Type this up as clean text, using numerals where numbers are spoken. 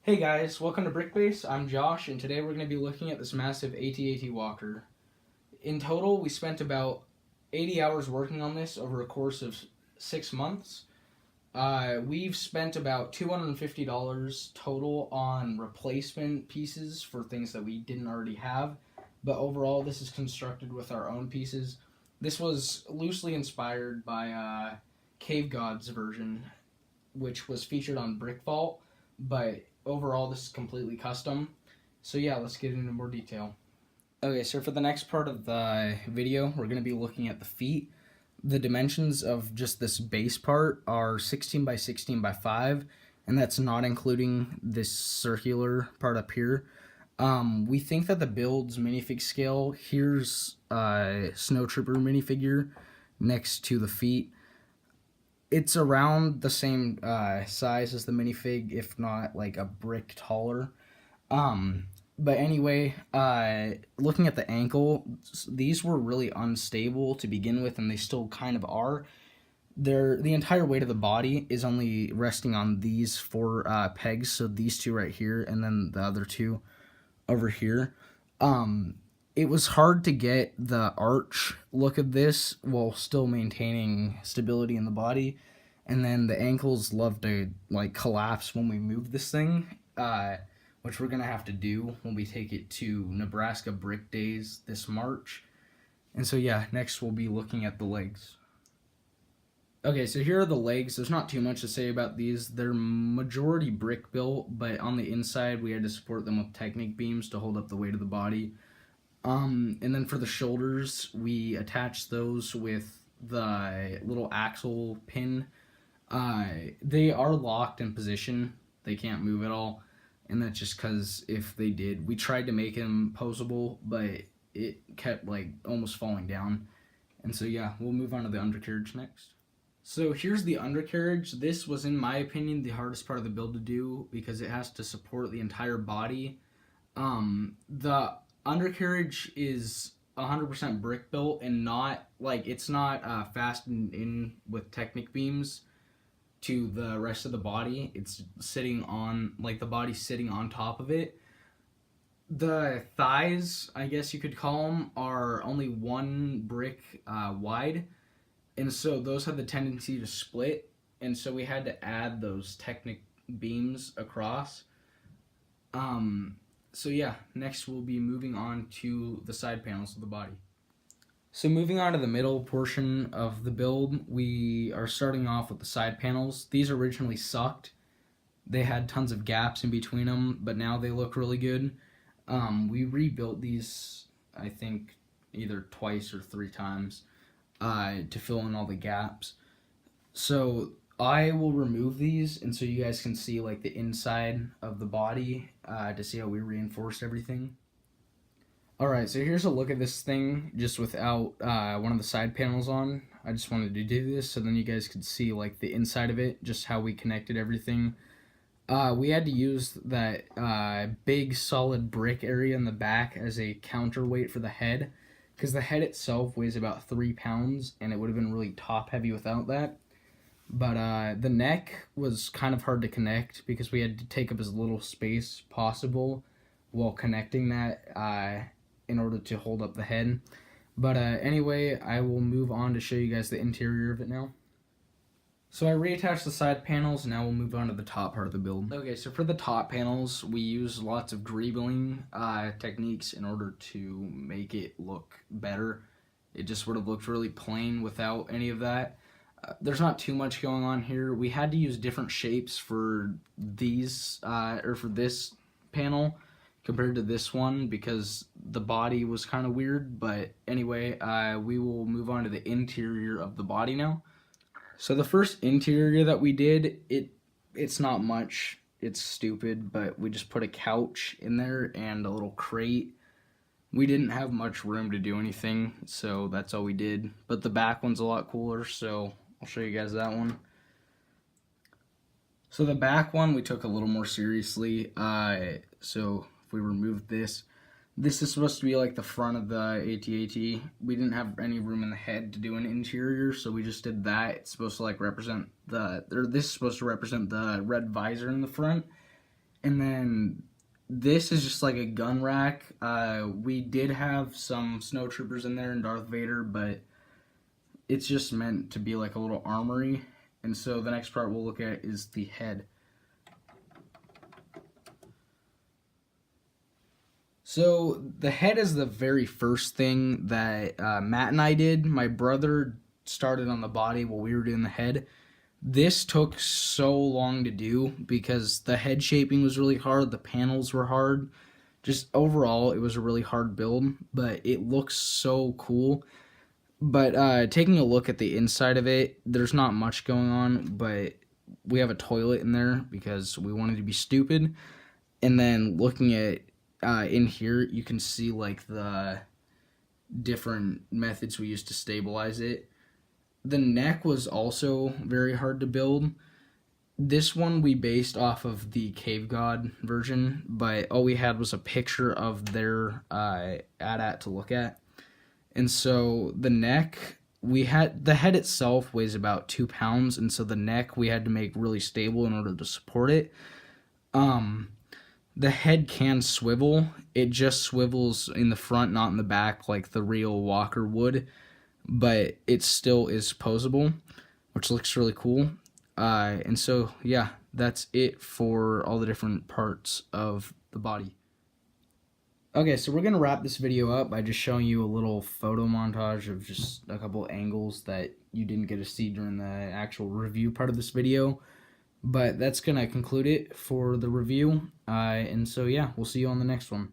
Hey guys, welcome to Brickbase. I'm Josh, and today we're going to be looking at this massive AT-AT walker. In total, we spent about 80 hours working on this over a course of 6 months. We've spent about $250 total on replacement pieces for things that we didn't already have, but overall this is constructed with our own pieces. This was loosely inspired by Cave God's version, which was featured on Brick Vault, but overall this is completely custom. So yeah, let's get into more detail. Okay, so for the next part of the video, we're going to be looking at the feet. The dimensions of just this base part are 16 by 16 by 5, and that's not including this circular part up here. We think that the build's minifig scale, here's a Snow Trooper minifigure next to the feet. It's around the same size as the minifig, if not like a brick taller. But anyway, looking at the ankle, these were really unstable to begin with, and they still kind of are. The entire weight of the body is only resting on these four pegs, so these two right here, and then the other two over here. It was hard to get the arch look of this while still maintaining stability in the body, and then the ankles love to like collapse when we move this thing, which we're gonna have to do when we take it to Nebraska Brick Days this March. And so yeah, next we'll be looking at the legs. Okay, so here are the legs. There's not too much to say about these. They're majority brick built, but on the inside we had to support them with Technic beams to hold up the weight of the body. And then for the shoulders, we attached those with the little axle pin. They are locked in position. They can't move at all. And that's just because if they did, we tried to make them posable, but it kept like almost falling down. And so yeah, we'll move on to the undercarriage next. So here's the undercarriage. This was, in my opinion, the hardest part of the build to do because it has to support the entire body. The undercarriage is 100% brick built and not like it's not fastened in with Technic beams to the rest of the body. It's sitting on like the body's sitting on top of it. The thighs, I guess you could call them, are only one brick wide, and so those have the tendency to split, and so we had to add those Technic beams across. So yeah, next we'll be moving on to the side panels of the body. So moving on to the middle portion of the build, we are starting off with the side panels. These originally sucked. They had tons of gaps in between them, but now they look really good. We rebuilt these, I think, either twice or 3 times to fill in all the gaps. So I will remove these, and so you guys can see like the inside of the body to see how we reinforced everything. Alright, so here's a look at this thing just without one of the side panels on. I just wanted to do this so then you guys could see like the inside of it, just how we connected everything. We had to use that big solid brick area in the back as a counterweight for the head, because the head itself weighs about 3 pounds and it would have been really top heavy without that. But the neck was kind of hard to connect because we had to take up as little space possible while connecting that in order to hold up the head. But anyway, I will move on to show you guys the interior of it now. So I reattached the side panels, and now we'll move on to the top part of the build. Okay, so for the top panels, we use lots of greebling techniques in order to make it look better. It just would have looked really plain without any of that. There's not too much going on here. We had to use different shapes for these, or for this panel compared to this one because the body was kind of weird. But anyway, we will move on to the interior of the body now. So the first interior that we did, it's not much. It's stupid, but we just put a couch in there and a little crate. We didn't have much room to do anything, so that's all we did. But the back one's a lot cooler, so I'll show you guys that one. So the back one we took a little more seriously. So if we remove this is supposed to be like the front of the AT-AT. We didn't have any room in the head to do an interior, so we just did that. It's supposed to like represent this is supposed to represent the red visor in the front. And then this is just like a gun rack. We did have some snow troopers in there and Darth Vader, but it's just meant to be like a little armory. And so the next part we'll look at is the head. So the head is the very first thing that Matt and I did. My brother started on the body while we were doing the head. This took so long to do because the head shaping was really hard, the panels were hard. Just overall, it was a really hard build, but it looks so cool. But taking a look at the inside of it, there's not much going on, but we have a toilet in there because we wanted to be stupid. And then looking at in here, you can see like the different methods we used to stabilize it. The neck was also very hard to build. This one we based off of the Cave God version, but all we had was a picture of their AT-AT to look at. And so the neck, the head itself weighs about 2 pounds, and so the neck we had to make really stable in order to support it. The head can swivel. It just swivels in the front, not in the back like the real Walker would, but it still is posable, which looks really cool. And so, yeah, that's it for all the different parts of the body. Okay, so we're going to wrap this video up by just showing you a little photo montage of just a couple angles that you didn't get to see during the actual review part of this video. But that's going to conclude it for the review. And so, yeah, we'll see you on the next one.